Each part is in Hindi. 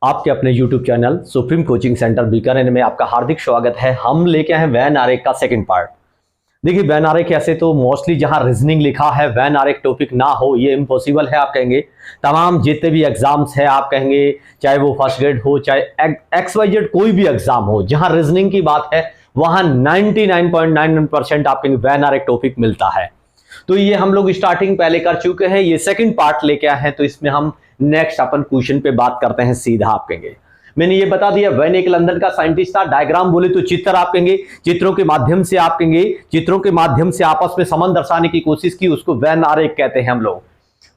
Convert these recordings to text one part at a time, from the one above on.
आपके अपने YouTube channel supreme coaching centre Bikaner में आपका हार्दिक स्वागत है। हम लेके आए हैं वैन आरेख का सेकंड पार्ट। देखिए वैन आरेख ऐसे तो मोस्टली जहां रीजनिंग लिखा है वैन आरेख टॉपिक ना हो ये इम्पॉसिबल है। आप कहेंगे तमाम जितने भी एग्जाम्स है आप कहेंगे चाहे वो फर्स्ट ग्रेड हो चाहे XYZ कोई भी एग्जाम हो जहां रीजनिंग की बात है वहां 99.99% आप कहेंगे वैन आरेख टॉपिक मिलता है। तो ये हम लोग स्टार्टिंग पहले कर चुके हैं, ये सेकंड पार्ट लेके आए हैं। तो इसमें हम नेक्स्ट अपन क्वेश्चन पे बात करते हैं सीधा। आप कहेंगे मैंने ये बता दिया वैन एक लंदन का साइंटिस्ट था। डायग्राम बोले तो चित्र, आप कहेंगे चित्रों के माध्यम से आप कहेंगे चित्रों के माध्यम से आपस में संबंध दर्शाने की कोशिश की, उसको वैन आरेख कहते हैं हम लोग।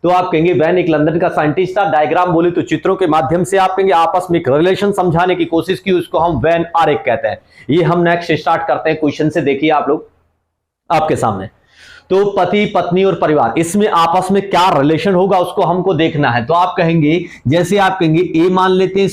तो आप कहेंगे वैन एक लंदन का साइंटिस्ट था। डायग्राम बोले तो चित्रों के माध्यम से आप कहेंगे आपस में एक रिलेशन समझाने की कोशिश की, उसको हम वैन आरेख कहते हैं। ये हम नेक्स्ट स्टार्ट करते हैं क्वेश्चन से। देखिए आप लोग आपके सामने तो पति पत्नी और परिवार, इसमें आपस में क्या रिलेशन होगा उसको हमको देखना है। तो आप कहेंगे जैसे आप कहेंगे ए मान लेते हैं,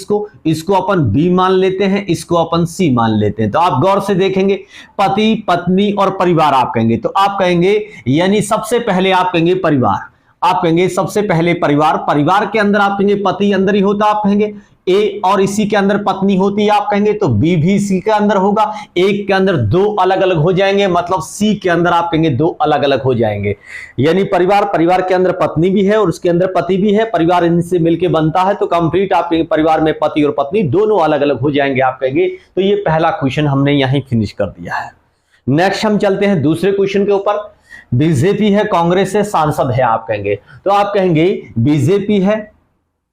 इसको अपन बी मान लेते हैं, इसको अपन सी मान लेते हैं। तो आप गौर से देखेंगे पति पत्नी और परिवार आप कहेंगे। तो आप कहेंगे यानी सबसे पहले आप कहेंगे परिवार, आप कहेंगे सबसे पहले परिवार के अंदर आप कहेंगे पति अंदर ही होता, आप कहेंगे ए और इसी के अंदर पत्नी होती है आप कहेंगे। तो बी भी सी के अंदर होगा, एक के अंदर दो अलग अलग हो जाएंगे, मतलब सी के अंदर आप कहेंगे दो अलग अलग हो जाएंगे। यानी परिवार के अंदर पत्नी भी है और उसके अंदर पति भी है, परिवार इनसे मिलकर बनता है। तो कंप्लीट आप कहेंगे परिवार में पति और पत्नी दोनों अलग अलग हो जाएंगे आप कहेंगे। तो ये पहला क्वेश्चन हमने यहीं फिनिश कर दिया है। नेक्स्ट हम चलते हैं दूसरे क्वेश्चन के ऊपर। बीजेपी है, कांग्रेस है, सांसद है आप कहेंगे। तो आप कहेंगे बीजेपी है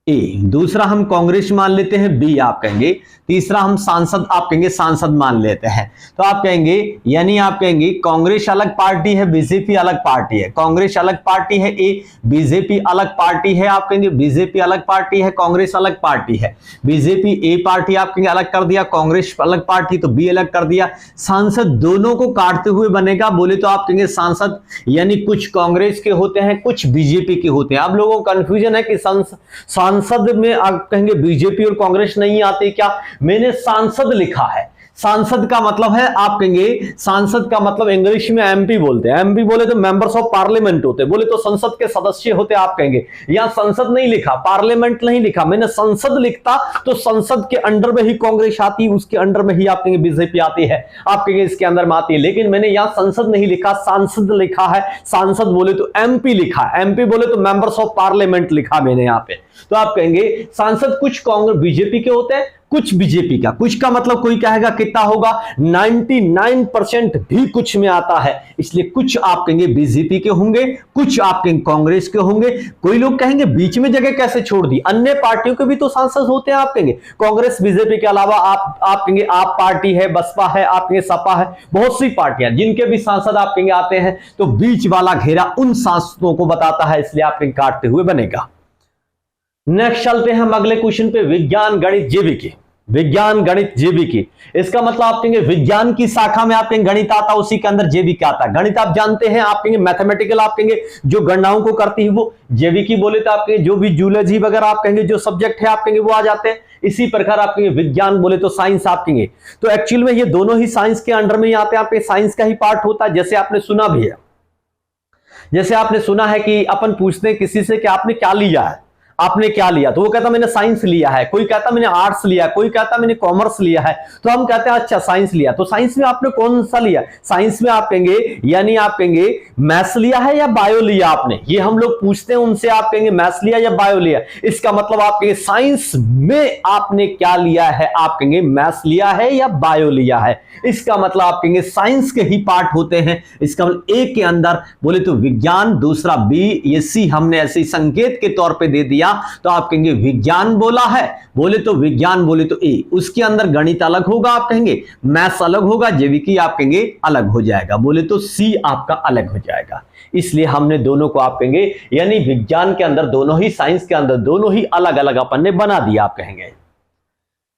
ए, दूसरा हम कांग्रेस मान लेते हैं बी आप कहेंगे, तीसरा हम सांसद आप कहेंगे सांसद मान लेते हैं। तो आप कहेंगे यानी आप कहेंगे कांग्रेस अलग पार्टी है, बीजेपी अलग पार्टी है। कांग्रेस अलग पार्टी है ए, बीजेपी अलग पार्टी है आप कहेंगे। बीजेपी अलग पार्टी है, कांग्रेस अलग पार्टी है। बीजेपी ए पार्टी आप कहेंगे अलग कर दिया, कांग्रेस अलग पार्टी तो बी अलग कर दिया। सांसद दोनों को काटते हुए बनेगा बोले तो आप कहेंगे सांसद यानी कुछ कांग्रेस के होते हैं कुछ बीजेपी के होते हैं। आप लोगों को कंफ्यूजन है कि सांसद में आप कहेंगे बीजेपी और कांग्रेस नहीं आते क्या? मैंने सांसद लिखा है। सांसद का मतलब है आप कहेंगे सांसद का मतलब इंग्लिश में एमपी बोलते हैं। एमपी बोले तो मेंबर्स ऑफ पार्लियामेंट होते, बोले तो संसद के सदस्य होते आप कहेंगे। यहां संसद नहीं लिखा, पार्लियामेंट नहीं लिखा, मैंने संसद लिखता तो संसद के अंडर में ही कांग्रेस आती, उसके अंडर में ही आप कहेंगे बीजेपी आती है, आप कहेंगे इसके अंदर में आती है। लेकिन मैंने यहां संसद नहीं लिखा, सांसद लिखा है। सांसद बोले तो एमपी लिखा, एमपी बोले तो मेंबर्स ऑफ पार्लियामेंट लिखा मैंने यहां पे। तो आप कहेंगे सांसद कुछ कांग्रेस बीजेपी के होते हैं कुछ बीजेपी का। कुछ का मतलब कोई कहेगा कितना होगा 99% भी कुछ में आता है, इसलिए कुछ आप कहेंगे बीजेपी के होंगे कुछ आप कहेंगे कांग्रेस के होंगे। कोई लोग कहेंगे बीच में जगह कैसे छोड़ दी, अन्य पार्टियों के भी तो सांसद होते हैं आप कहेंगे। कांग्रेस बीजेपी के अलावा आप कहेंगे आप पार्टी है, बसपा है, आप कहेंगे सपा है, बहुत सी पार्टियां जिनके भी सांसद आप कहेंगे आते हैं। तो बीच वाला घेरा उन सांसदों को बताता है, इसलिए आप कहेंगे काटते हुए बनेगा। नेक्स्ट चलते हैं हम अगले क्वेश्चन पे। विज्ञान गणित जीविकी, विज्ञान गणित जीविकी, इसका मतलब आप कहेंगे विज्ञान की शाखा में आप कहेंगे गणित आता, उसी के अंदर जीविका आता है। गणित आप जानते हैं आप कहेंगे मैथमेटिकल आप कहेंगे जो गणनाओं को करती है वो। जीविकी बोले तो आप कहेंगे जो भी जूलॉजी वगैरह आप कहेंगे जो सब्जेक्ट है आप कहेंगे वो आ जाते हैं। इसी प्रकार आप कहेंगे विज्ञान बोले तो साइंस आप कहेंगे। तो एक्चुअल में ये दोनों ही साइंस के अंडर में ही आते हैं, आपके साइंस का ही पार्ट होता है। जैसे आपने सुना भी है, जैसे आपने सुना है कि अपन पूछते हैं किसी से कि आपने क्या लिया है, आपने क्या लिया, तो वो कहता मैंने साइंस लिया है, कोई कहता मैंने आर्ट्स लिया, कोई कहता मैंने कॉमर्स लिया है। तो हम कहते हैं अच्छा साइंस लिया। तो साइंस में आपने कौन सा लिया? साइंस में आप कहेंगे यानी आप कहेंगे मैथ्स लिया है या बायो लिया आपने, ये हम लोग पूछते हैं उनसे। आप कहेंगे मैथ्स लिया या बायो लिया, इसका मतलब आप कहेंगे साइंस में आपने क्या लिया है, आप कहेंगे मैथ्स लिया है या बायो लिया है। इसका मतलब आप कहेंगे साइंस के ही पार्ट होते हैं। इसका मतलब ए के अंदर बोले तो विज्ञान, दूसरा बी, ये सी हमने ऐसे संकेत के तौर पे दे दिया। तो आप कहेंगे विज्ञान बोला है बोले तो विज्ञान बोले तो ए, उसके अंदर गणित अलग होगा आप कहेंगे, मैथ्स अलग होगा, जीविकी आप कहेंगे अलग हो जाएगा, बोले तो सी आपका अलग हो जाएगा। इसलिए हमने दोनों को आप कहेंगे यानी विज्ञान के अंदर दोनों ही, साइंस के अंदर दोनों ही अलग अलग अपन ने बना दिया आप कहेंगे।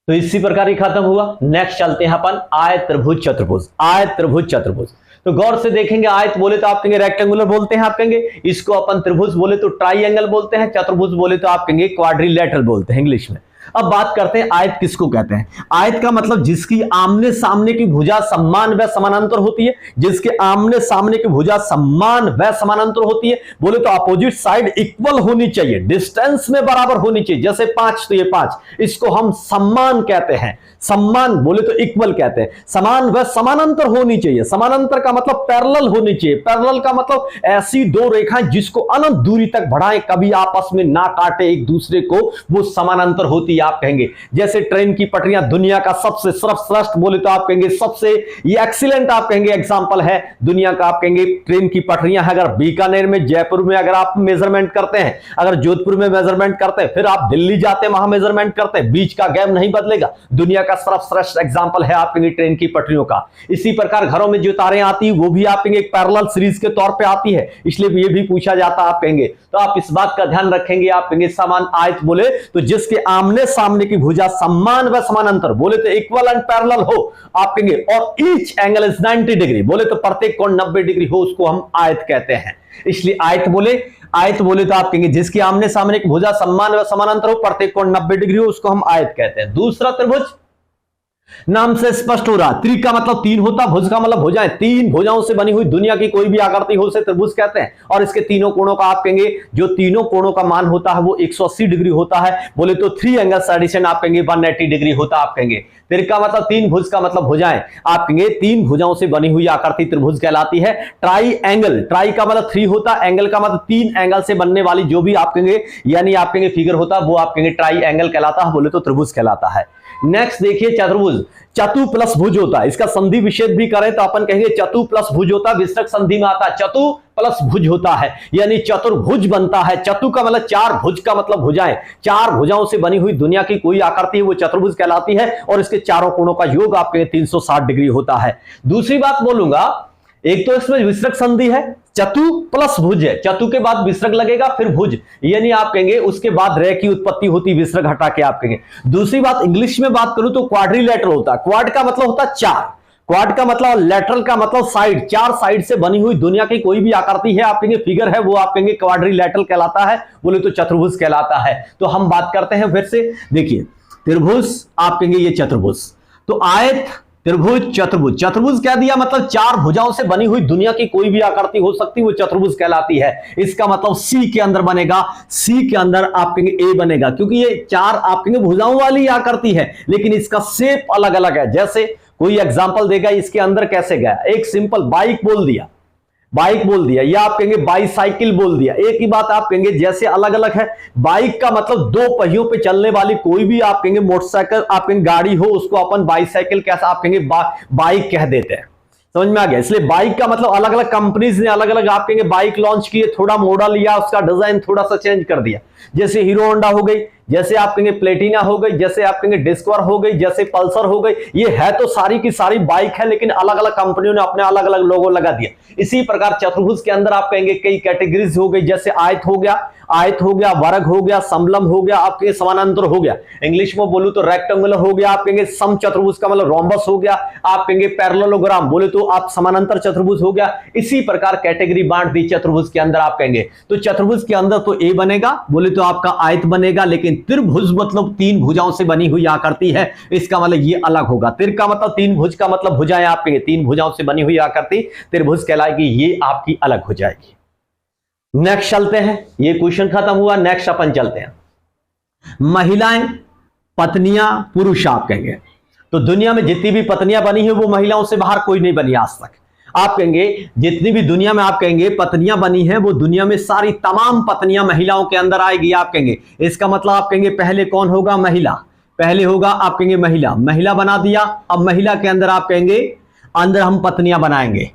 तो इसी प्रकार ही खत्म हुआ। नेक्स्ट चलते हैं अपन आयत त्रिभुज चतुर्भुज। आयत त्रिभुज चतुर्भुज, तो गौर से देखेंगे आयत बोले तो आप कहेंगे रेक्टेंगुलर बोलते हैं आप कहेंगे, इसको अपन त्रिभुज बोले तो ट्राइएंगल बोलते हैं, चतुर्भुज बोले तो आप कहेंगे क्वाड्रिलेटरल बोलते हैं इंग्लिश में। अब बात करते हैं आयत किसको कहते हैं। आयत का मतलब जिसकी आमने सामने की भुजा समान व समानांतर होती है, जिसके आमने सामने की भुजा समान व समानांतर होती है। बोले तो अपोजिट साइड इक्वल होनी चाहिए, डिस्टेंस में बराबर होनी चाहिए। जैसे 5 तो ये 5, इसको हम समान कहते हैं। समान बोले तो इक्वल कहते हैं। समान व समानांतर होनी चाहिए। समानांतर का मतलब पैरेलल होनी चाहिए। पैरेलल का मतलब ऐसी दो रेखाएं जिसको अनंत दूरी तक बढ़ाएं, कभी आपस में ना काटे एक दूसरे को, वो समानांतर होती है आप कहेंगे। जैसे ट्रेन की पटरियां दुनिया का सबसे सर्वश्रेष्ठ बोले तो आप कहेंगे सबसे ये एक्सीलेंट आप कहेंगे एग्जांपल है दुनिया का। आप कहेंगे ट्रेन की पटरियां है। अगर बीकानेर में, जयपुर में अगर आप मेजरमेंट करते हैं, अगर जोधपुर में मेजरमेंट करते हैं, फिर आप दिल्ली जाते हैं वहां मेजरमेंट करते हैं, बीच का गैप नहीं बदलेगा। दुनिया का सर्वश्रेष्ठ एग्जांपल है आप कहेंगे ट्रेन की पटरियों का। इसी प्रकार घरों में जो तारें आती है वो भी आप कहेंगे एक पैरेलल सीरीज के तौर पे आती है, इसलिए ये भी पूछा जाता आप कहेंगे। तो आप इस बात का ध्यान रखेंगे। आप कहेंगे समान आयत बोले तो जिसके आमने सामने की भुजा समान व समानांतर बोले तो इक्वल एंड पैरेलल हो आप कहेंगे, और ईच एंगल इज 90 डिग्री बोले तो प्रत्येक कोण 90 डिग्री हो, उसको हम आयत कहते हैं। इसलिए आयत बोले तो आप कहेंगे जिसके आमने सामने की भुजा समान व समानांतर हो, प्रत्येक कोण 90 डिग्री हो, उसको हम आयत कहते हैं। दूसरा त्रिभुज नाम से स्पष्ट हो रहा, त्रि का मतलब तीन होता, भुज का मतलब भुजाएं। तीन भुजाओं से बनी हुई दुनिया की कोई भी आकृति हो उसे त्रिभुज कहते हैं। और इसके तीनों कोणों का आप कहेंगे जो तीनों कोणों का मान होता है वो 180 डिग्री होता है। बोले तो 3 एंगल्स एडिशन आप कहेंगे 180 डिग्री होता आप कहेंगे। त्रि का मतलब तीन, भुज का मतलब भुजाएं। आप कहेंगे तीन भुजाओं से बनी हुई आकृति त्रिभुज कहलाती है। ट्राई एंगल, ट्राई का मतलब 3 होता, एंगल का मतलब 3 एंगल से बनने वाली जो भी आप कहेंगे यानी आप कहेंगे फिगर होता वो आप कहेंगे ट्राई एंगल कहलाता है, बोले तो त्रिभुज कहलाता है। नेक्स्ट देखिए चतुर्भुज, चतु प्लस भुज होता है। इसका संधि विच्छेद भी करें तो अपन कहेंगे चतु प्लस भुज होता है, विस्तृत संधि में आता है चतु प्लस भुज होता है, यानी चतुर्भुज बनता है। चतु का मतलब 4, भुज का मतलब भुजाएं। 4 भुजाओं से बनी हुई दुनिया की कोई आकृति है वो चतुर्भुज कहलाती है, और इसके चारों कोणों का योग आपके 360 डिग्री होता है। दूसरी बात बोलूंगा, एक तो इसमें विसर्ग संधि है, चतु प्लस भुज है, चतु के बाद विसर्ग लगेगा फिर भुज, यानी आप कहेंगे उसके बाद रे की उत्पत्ति होती विसर्ग हटा के आप कहेंगे। दूसरी बात इंग्लिश में बात करूं तो क्वाड्रिलेटरल होता है। क्वाड का मतलब होता है 4, क्वाड का मतलब, लेटरल का मतलब साइड, 4 साइड से बनी हुई दुनिया की कोई भी आकृति है आप कहेंगे फिगर है वो आप कहेंगे क्वाड्रिलेटरल कहलाता है, बोले तो चतुर्भुज कहलाता है। तो हम बात करते हैं फिर से, देखिए त्रिभुज आप कहेंगे ये चतुर्भुज, तो आयत त्रिभुज चतुर्भुज। चतुर्भुज कह दिया मतलब 4 भुजाओं से बनी हुई दुनिया की कोई भी आकृति हो सकती वो चतुर्भुज कहलाती है। इसका मतलब सी के अंदर बनेगा, सी के अंदर आप कहेंगे ए बनेगा, क्योंकि ये 4 आप कहेंगे भुजाओं वाली आकृति है लेकिन इसका शेप अलग अलग है। जैसे कोई एग्जांपल देगा इसके अंदर कैसे गया, एक सिंपल बाइक बोल दिया, बाइक बोल दिया, या आप कहेंगे बाईसाइकिल बोल दिया, एक ही बात आप कहेंगे, जैसे अलग अलग है। बाइक का मतलब 2 पहियों पे चलने वाली कोई भी आप कहेंगे मोटरसाइकिल आप कहेंगे गाड़ी हो उसको अपन बाईसाइकिल कैसा आप कहेंगे बाइक कह देते हैं, समझ में आ गया। इसलिए बाइक का मतलब अलग अलग कंपनीज ने अलग अलग आप कहेंगे बाइक लॉन्च किए, थोड़ा मॉडल लिया, उसका डिजाइन थोड़ा सा चेंज कर दिया। जैसे हीरो होंडा हो गई, जैसे आप कहेंगे प्लेटिना हो गई, जैसे आप कहेंगे डिस्कवर हो गई, जैसे पल्सर हो गई, ये है तो सारी की सारी बाइक है लेकिन अलग अलग कंपनियों ने अपने अलग अलग लोगो लगा दिया। इसी प्रकार चतुर्भुज के अंदर आप कहेंगे कई कैटेगरीज हो गई, जैसे आयत हो गया, आयत हो गया, वर्ग हो गया, समलंब हो गया, आपके समानांतर हो गया। इंग्लिश में बोलूं तो रेक्टेंगुलर हो गया, आप कहेंगे सम चतुर्भुज का मतलब रोम्बस हो गया, आप कहेंगे पैरेललोग्राम बोले तो आप समानांतर चतुर्भुज हो गया। इसी प्रकार कैटेगरी बांट दी चतुर्भुज के अंदर आप कहेंगे। तो चतुर्भुज के अंदर तो ए बनेगा बोले तो आपका आयत बनेगा, लेकिन त्रिभुज मतलब 3 भुजाओं से बनी हुई आकृति है, इसका मतलब ये अलग होगा। तिर का मतलब 3, भुज का मतलब भुजाएं आप कहेंगे 3 भुजाओं से बनी हुई आकृति त्रिभुज कहलाएगी, ये आपकी अलग हो जाएगी। नेक्स्ट चलते हैं, ये क्वेश्चन खत्म हुआ। नेक्स्ट अपन चलते हैं, महिलाएं, पत्नियां, पुरुष आप कहेंगे। तो दुनिया में जितनी भी पत्नियां बनी है वो महिलाओं से बाहर कोई नहीं बनी आज तक। आप कहेंगे जितनी भी दुनिया में आप कहेंगे पत्नियां बनी हैं वो दुनिया में सारी तमाम पत्नियां महिलाओं के अंदर आएगी आप कहेंगे। इसका मतलब आप कहेंगे पहले कौन होगा, महिला, पहले होगा आप कहेंगे महिला, महिला बना दिया। अब महिला के अंदर आप कहेंगे अंदर हम पत्नियां बनाएंगे,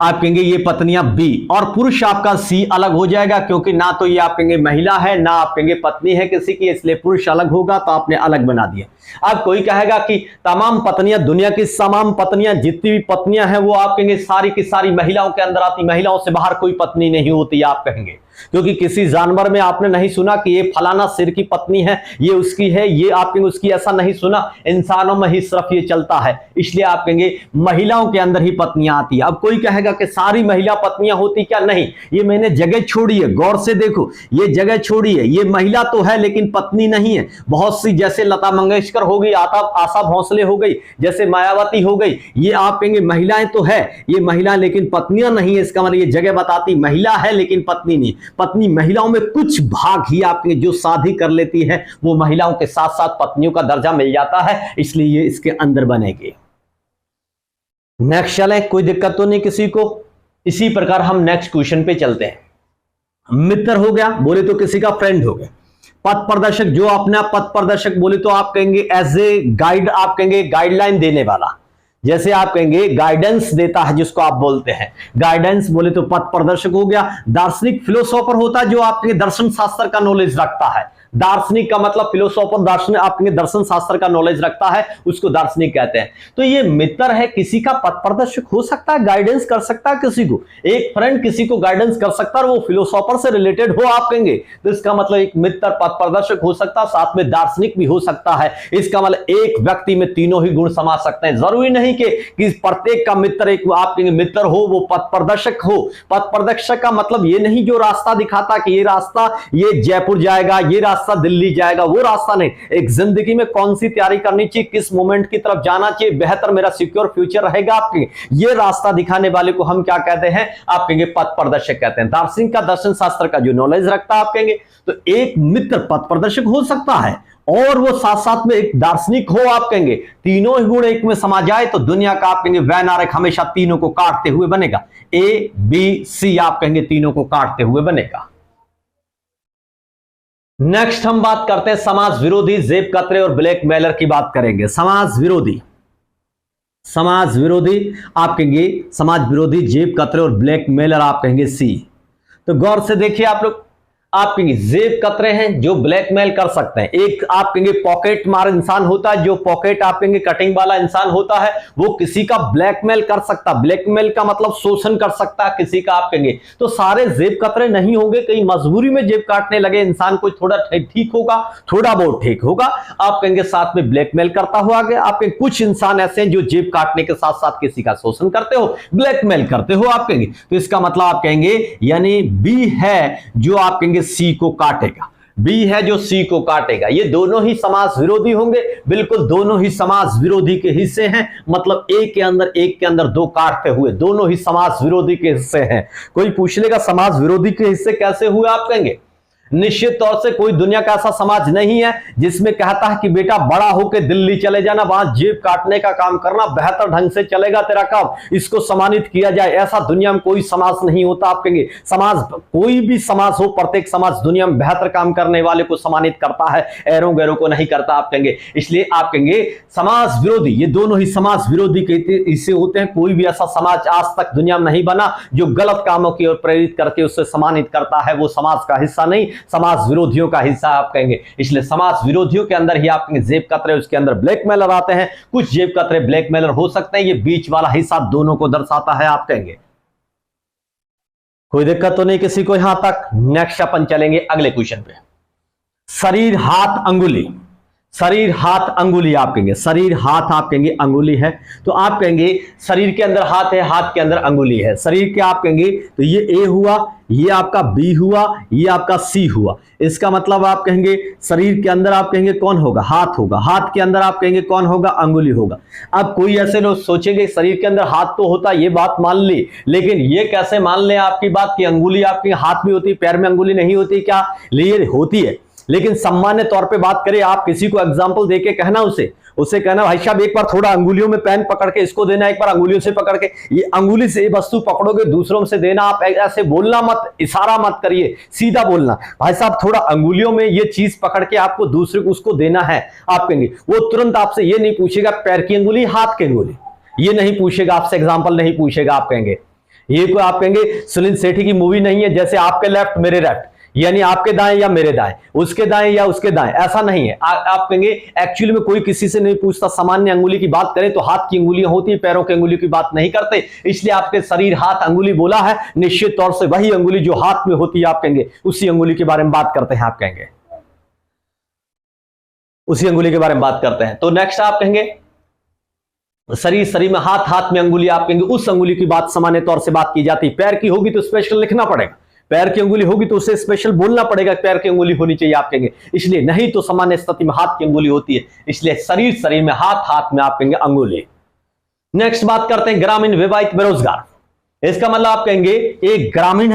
आप कहेंगे ये पत्नियां बी, और पुरुष आपका सी अलग हो जाएगा, क्योंकि ना तो ये आप कहेंगे महिला है ना आप कहेंगे पत्नी है किसी की, इसलिए पुरुष अलग होगा, तो आपने अलग बना दिया। अब कोई कहेगा कि तमाम पत्नियां, दुनिया की तमाम पत्नियां, जितनी भी पत्नियां हैं वो आप कहेंगे सारी की सारी महिलाओं के अंदर आती, महिलाओं से बाहर कोई पत्नी नहीं होती आप कहेंगे। क्योंकि किसी जानवर में आपने नहीं सुना कि ये फलाना सिर की पत्नी है, ये उसकी है, ये आप कहेंगे उसकी, ऐसा नहीं सुना। इंसानों में ही सिर्फ ये चलता है, इसलिए आप कहेंगे महिलाओं के अंदर ही पत्नियां आती है। अब कोई कहेगा कि सारी महिला पत्नियां होती, क्या नहीं, ये मैंने जगह छोड़ी है, गौर से देखो, ये जगह छोड़ी है, ये महिला तो है लेकिन पत्नी नहीं है। बहुत सी, जैसे लता मंगेशकर हो गई, आशा भोसले हो गई, जैसे मायावती हो गई, ये आप कहेंगे महिलाएं तो है, ये महिला लेकिन पत्नियां नहीं है। इसका मतलब ये जगह बताती महिला है लेकिन पत्नी नहीं। पत्नी महिलाओं में कुछ भाग ही आपके जो शादी कर लेती है वो महिलाओं के साथ साथ पत्नियों का दर्जा मिल जाता है, इसलिए ये इसके अंदर बनेगी। नेक्स्ट चलें, कोई दिक्कत तो नहीं किसी को। इसी प्रकार हम नेक्स्ट क्वेश्चन पे चलते हैं। मित्र हो गया, बोले तो किसी का फ्रेंड हो गया। पथ प्रदर्शक, जो अपना पथ प्रदर्शक बोले तो आप कहेंगे एज ए गाइड, आप कहेंगे गाइडलाइन देने वाला, जैसे आप कहेंगे गाइडेंस देता है जिसको आप बोलते हैं गाइडेंस, बोले तो पथ प्रदर्शक हो गया। दार्शनिक फिलोसोफर होता है जो आपके दर्शन शास्त्र का नॉलेज रखता है। दार्शनिक का मतलब फिलोसोफर, दार्शनिक आपके दर्शन शास्त्र का नॉलेज रखता है, उसको दार्शनिक कहते हैं। तो ये मित्र है, किसी का पथ प्रदर्शक हो सकता है, गाइडेंस कर सकता है किसी को। एक फ्रेंड किसी को गाइडेंस कर सकता है और वो फिलोसोफर से रिलेटेड हो आप कहेंगे, तो इसका मतलब एक मित्र पथ प्रदर्शक हो सकता है, साथ में दार्शनिक भी हो सकता है। इसका मतलब एक व्यक्ति में तीनों ही गुण समा सकते हैं। जरूरी नहीं कि प्रत्येक का मित्र एक आप कहेंगे मित्र हो वो पथ प्रदर्शक हो। पथ प्रदर्शक का मतलब ये नहीं जो रास्ता दिखाता कि ये रास्ता ये जयपुर जाएगा, ये रास्ता दिल्ली जाएगा, वो रास्ता नहीं। एक जिंदगी में कौन सी तैयारी करनी चाहिए, किस मोमेंट की तरफ जाना चाहिए, बेहतर मेरा सिक्योर फ्यूचर रहेगा, आपके ये रास्ता दिखाने वाले को हम क्या कहते हैं, आप कहेंगे पथ प्रदर्शक कहते हैं। दार्शनिक का दर्शन शास्त्र का जो नॉलेज रखता है आप कहेंगे, तो एक मित्र पथ प्रदर्शक हो सकता है और वो साथ साथ में एक दार्शनिक हो आप कहेंगे। तीनों ही गुण एक में समा जाए तो दुनिया का आप कहेंगे वैन आरेख हमेशा तीनों को काटते हुए बनेगा। ए बी सी आप कहेंगे तीनों को काटते हुए बनेगा। नेक्स्ट हम बात करते हैं समाज विरोधी, जेब कतरे और ब्लैकमेलर की बात करेंगे। समाज विरोधी, समाज विरोधी आप कहेंगे समाज विरोधी, जेब कतरे और ब्लैकमेलर आप कहेंगे सी। तो गौर से देखिए आप लोग, आप कहेंगे जेब कतरे हैं जो ब्लैकमेल कर सकते हैं। एक आप कहेंगे पॉकेट मार इंसान होता है, जो पॉकेट आप कहेंगे कटिंग वाला इंसान होता है, वो किसी का ब्लैकमेल कर सकता। ब्लैकमेल का मतलब शोषण कर सकता है किसी का आप कहेंगे। तो सारे जेब कतरे नहीं होंगे, कहीं मजबूरी में जेब काटने लगे इंसान को थोड़ा ठीक होगा, थोड़ा बहुत ठीक होगा, आप कहेंगे साथ में ब्लैकमेल करता हुआ आगे। आपके कुछ इंसान ऐसे हैं जो जेब काटने के साथ साथ किसी का शोषण करते हो, ब्लैकमेल करते हो आप कहेंगे। तो इसका मतलब आप कहेंगे यानी बी है जो आप कहेंगे सी को काटेगा, बी है जो सी को काटेगा। ये दोनों ही समाज विरोधी होंगे, बिल्कुल दोनों ही समाज विरोधी के हिस्से हैं। मतलब एक के अंदर दो काटते हुए दोनों ही समाज विरोधी के हिस्से हैं। कोई पूछ लेगा समाज विरोधी के हिस्से कैसे हुए, आप कहेंगे निश्चित तौर से कोई दुनिया का ऐसा समाज नहीं है जिसमें कहता है कि बेटा बड़ा होकर दिल्ली चले जाना, वहां जेब काटने का काम करना, बेहतर ढंग से चलेगा तेरा काम, इसको सम्मानित किया जाए। ऐसा दुनिया में कोई समाज नहीं होता आप कहेंगे। समाज कोई भी समाज हो, प्रत्येक समाज दुनिया में बेहतर काम करने वाले को सम्मानित करता है, ऐरों गैरों को नहीं करता आप कहेंगे। इसलिए आप कहेंगे समाज विरोधी, ये दोनों ही समाज विरोधी इससे होते हैं। कोई भी ऐसा समाज आज तक दुनिया में नहीं बना जो गलत कामों की ओर प्रेरित करके उससे सम्मानित करता है, वो समाज का हिस्सा नहीं, समाज विरोधियों का हिस्सा आप कहेंगे। इसलिए समाज विरोधियों के अंदर ही आप कहेंगे जेब कतरे, उसके अंदर ब्लैकमेलर आते हैं। कुछ जेब कतरे ब्लैकमेलर हो सकते हैं, ये बीच वाला हिस्सा दोनों को दर्शाता है आप कहेंगे। कोई दिक्कत तो नहीं किसी को यहां तक। नेक्स्ट अपन चलेंगे अगले क्वेश्चन पे। शरीर हाथ अंगुली, शरीर हाथ अंगुली आप कहेंगे, शरीर हाथ आप कहेंगे अंगुली है। तो आप कहेंगे शरीर के अंदर हाथ है, हाथ के अंदर अंगुली है। शरीर के आप कहेंगे तो ये ए हुआ, ये आपका बी हुआ, ये आपका सी हुआ। इसका मतलब आप कहेंगे शरीर के अंदर आप कहेंगे कौन होगा, हाथ होगा। हाथ के अंदर आप कहेंगे कौन होगा, अंगुली होगा। अब कोई ऐसे लोग सोचेंगे शरीर के अंदर हाथ तो होता, ये बात मान ली, लेकिन ये कैसे मान ले आपकी बात की अंगुली आपके हाथ में होती, पैर में अंगुली नहीं होती क्या? ये होती है, लेकिन सामान्य तौर पे बात करें, आप किसी को एग्जांपल देके कहना उसे कहना भाई साहब एक बार थोड़ा अंगुलियों में पेन पकड़ के इसको देना, एक बार अंगुलियों से पकड़ के, ये अंगुली से वस्तु पकड़ोगे दूसरों से देना। आप ऐसे बोलना मत, इशारा मत करिए, सीधा बोलना भाई साहब थोड़ा अंगुलियों में ये चीज पकड़ के आपको दूसरे को उसको देना है आप कहेंगे। वो तुरंत आपसे ये नहीं पूछेगा पैर की अंगुली हाथ की अंगुली, ये नहीं पूछेगा आपसे, एग्जाम्पल नहीं पूछेगा। आप कहेंगे ये कोई आप कहेंगे सुनील सेठी की मूवी नहीं है जैसे आपके लेफ्ट मेरे राइट, यानी आपके दाएं या मेरे दाएं, उसके दाएं या उसके दाएं, ऐसा नहीं है। आप कहेंगे एक्चुअली में कोई किसी से नहीं पूछता। सामान्य अंगुली की बात करें तो हाथ की अंगुलियां होती है, पैरों की अंगुली की बात नहीं करते। इसलिए आपके शरीर हाथ अंगुली बोला है, निश्चित तौर से वही अंगुली जो हाथ में होती है आप कहेंगे उसी अंगुली के बारे में बात करते हैं। आप कहेंगे उसी अंगुली के बारे में बात करते हैं। तो नेक्स्ट आप कहेंगे शरीर में हाथ, हाथ में अंगुली, आप कहेंगे उस अंगुली की बात सामान्य तौर से बात की जाती है। पैर की होगी तो स्पेशल लिखना पड़ेगा, पैर की अंगुली होगी तो उसे स्पेशल बोलना पड़ेगा, पैर की अंगुली होनी चाहिए आप कहेंगे। इसलिए नहीं तो सामान्य स्थिति में हाथ की अंगुली होती है, इसलिए शरीर में हाथ, हाथ में आप कहेंगे अंगुली। नेक्स्ट बात करते हैं ग्रामीण, विवाहित, बेरोजगार। इसका मतलब आप कहेंगे एक ग्रामीण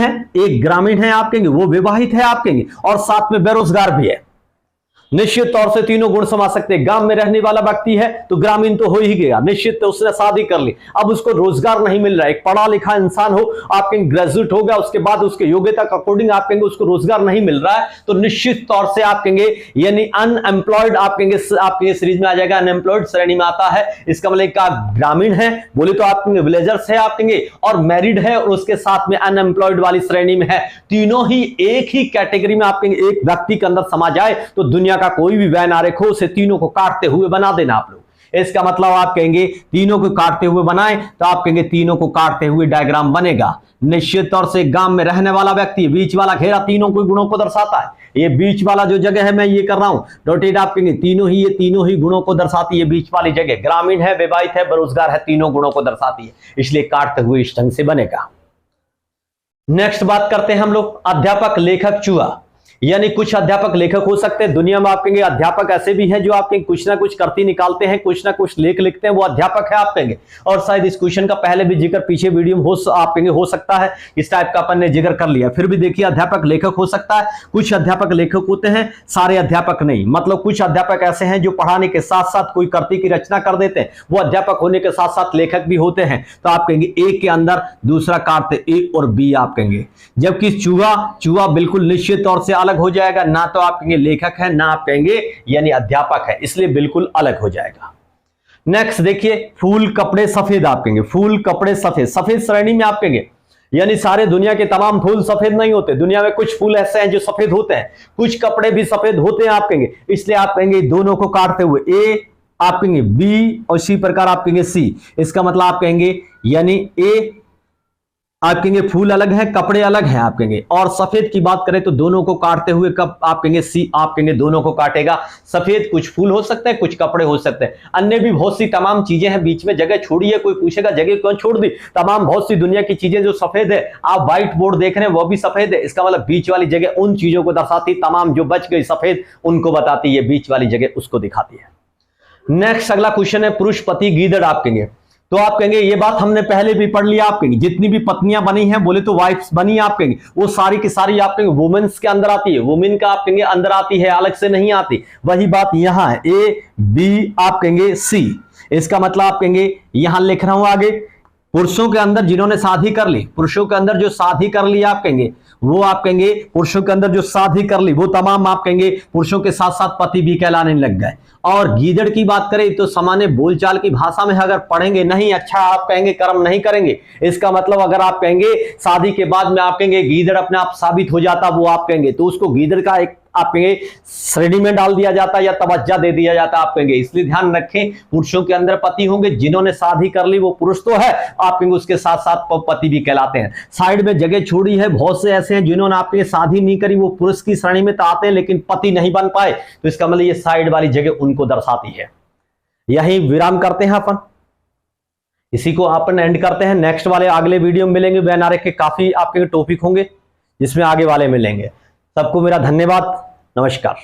है आप कहेंगे, वो विवाहित है आप कहेंगे, और साथ में बेरोजगार भी है। निश्चित तौर से तीनों गुण समा सकते हैं। गांव में रहने वाला व्यक्ति है तो ग्रामीण तो हो ही गया, निश्चित तो उसने शादी कर ली, अब उसको रोजगार नहीं मिल रहा है। एक पढ़ा लिखा इंसान हो, आप कहेंगे ग्रेजुएट हो गया, उसके बाद उसके योग्यता के अकॉर्डिंग आप कहेंगे उसको रोजगार नहीं मिल रहा है, तो निश्चित तौर से आप कहेंगे यानी अनएम्प्लॉयड आप कहेंगे सीरीज में आ जाएगा, अनएम्प्लॉयड श्रेणी में आता है। इसका मतलब का ग्रामीण है बोले तो आप कहेंगे विलेजर्स है आप कहेंगे, और मैरिड है और उसके साथ में अनएम्प्लॉयड वाली श्रेणी में है। तीनों ही एक ही कैटेगरी में आप कहेंगे एक व्यक्ति के अंदर समा जाए तो दुनिया का कोई भी वैन आरेख हो उसे तीनों को काटते हुए बना देना आप लोग। इसका मतलब आप कहेंगे तीनों को काटते हुए बनाएं तो आप कहेंगे तीनों को काटते हुए डायग्राम बनेगा। निश्चित तौर से गांव में रहने वाला व्यक्ति, बीच वाला घेरा तीनों को गुणों को दर्शाता है। ये बीच वाला जो जगह है मैं ये कर रहा हूं डॉटेड, आप कहेंगे ये तीनों ही गुणों को दर्शाती है। बीच वाली जगह ग्रामीण है, विवाहित है, बेरोजगार है, तीनों गुणों को दर्शाती है, इसलिए काटते हुए इस ढंग से बनेगा। नेक्स्ट बात करते हैं हम लोग अध्यापक, लेखक, चूहा। यानी कुछ अध्यापक लेखक हो सकते हैं। दुनिया में आप कहेंगे अध्यापक ऐसे भी हैं जो आपके कुछ ना कुछ करती निकालते हैं, कुछ ना कुछ लेख लिखते हैं, वो अध्यापक है आप कहेंगे। और शायद इस क्वेश्चन का पहले भी जिक्र पीछे वीडियो में आप कहेंगे हो सकता है, इस टाइप का अपन ने जिक्र कर लिया। फिर भी देखिए अध्यापक लेखक हो सकता है, कुछ अध्यापक लेखक होते हैं, सारे अध्यापक नहीं। मतलब कुछ अध्यापक ऐसे हैं जो पढ़ाने के साथ साथ कोई कृति की रचना कर देते हैं, वो अध्यापक होने के साथ साथ लेखक भी होते हैं। तो आप कहेंगे ए के अंदर दूसरा काटते ए और बी आप कहेंगे। जबकि चूहा बिल्कुल निश्चित तौर से अलग हो जाएगा, ना तो आप कहेंगे लेखक है ना आप कहेंगे यानी अध्यापक है, इसलिए बिल्कुल अलग हो जाएगा। नेक्स्ट देखिए फूल, कपड़े, सफेद। आप कहेंगे फूल, कपड़े, सफेद। सफेद श्रेणी में आप कहेंगे यानी सारे दुनिया के तमाम फूल सफेद नहीं होते। दुनिया में कुछ फूल ऐसे हैं जो सफेद होते हैं, कुछ कपड़े भी सफेद होते हैं आप कहेंगे। इसलिए आप कहेंगे दोनों को काटते हुए ए आप कहेंगे बी और इसी प्रकार आप कहेंगे सी। इसका मतलब आप कहेंगे यानी ए आप कहेंगे फूल अलग है, कपड़े अलग हैं आप कहेंगे। और सफेद की बात करें तो दोनों को काटते हुए कब आप कहेंगे सी, आप कहेंगे दोनों को काटेगा। सफेद कुछ फूल हो सकते हैं, कुछ कपड़े हो सकते हैं, अन्य भी बहुत सी तमाम चीजें हैं। बीच में जगह छोड़ी है, कोई पूछेगा जगह क्यों छोड़ दी, तमाम बहुत सी दुनिया की चीजें जो सफेद है। आप व्हाइट बोर्ड देख रहे हैं वो भी सफेद है, इसका मतलब बीच वाली जगह उन चीजों को दर्शाती, तमाम जो बच गई सफेद उनको बताती है, बीच वाली जगह उसको दिखाती है। नेक्स्ट अगला क्वेश्चन है पुरुष, पति, गीदड़। आप कहेंगे तो आप कहेंगे ये बात हमने पहले भी पढ़ लिया। आप कहेंगे जितनी भी पत्नियां बनी हैं बोले तो वाइफ्स बनी आप कहेंगे वो सारी की सारी आप कहेंगे वुमेन्स के अंदर आती है, वुमेन का आप कहेंगे अंदर आती है, अलग से नहीं आती। वही बात यहां है ए बी आप कहेंगे सी। इसका मतलब आप कहेंगे यहां लिख रहा हूं आगे पुरुषों के अंदर जिन्होंने शादी कर ली, पुरुषों के अंदर जो शादी कर ली आप कहेंगे वो आप कहेंगे पुरुषों के अंदर जो शादी कर ली वो तमाम आप कहेंगे पुरुषों के साथ साथ पति भी कहलाने लग गए। और गीदड़ की बात करें तो सामान्य बोलचाल की भाषा में अगर पढ़ेंगे नहीं अच्छा आप कहेंगे कर्म नहीं करेंगे। इसका मतलब अगर आप कहेंगे शादी के बाद में आप कहेंगे गीदड़ अपने आप साबित हो जाता वो आप कहेंगे तो उसको गीदड़ का एक आप कहेंगे श्रेणी में डाल दिया जाता या तवज्जा दे दिया जाता आप कहेंगे। इसलिए ध्यान रखें पुरुषों के अंदर पति होंगे, जिन्होंने शादी कर ली वो पुरुष तो है आप कहेंगे उसके साथ साथ पति भी कहलाते हैं। साइड में जगह छोड़ी है, बहुत से ऐसे हैं जिन्होंने आपके शादी नहीं करी वो पुरुष की श्रेणी में तो आते हैं लेकिन पति नहीं बन पाए, तो इसका मतलब ये साइड वाली जगह उनको दर्शाती है। यही विराम करते हैं अपन, इसी को अपन एंड करते हैं। नेक्स्ट वाले अगले वीडियो में मिलेंगे, वैन आरेख के काफी आपके टॉपिक होंगे जिसमें आगे वाले मिलेंगे। सबको मेरा धन्यवाद, नमस्कार।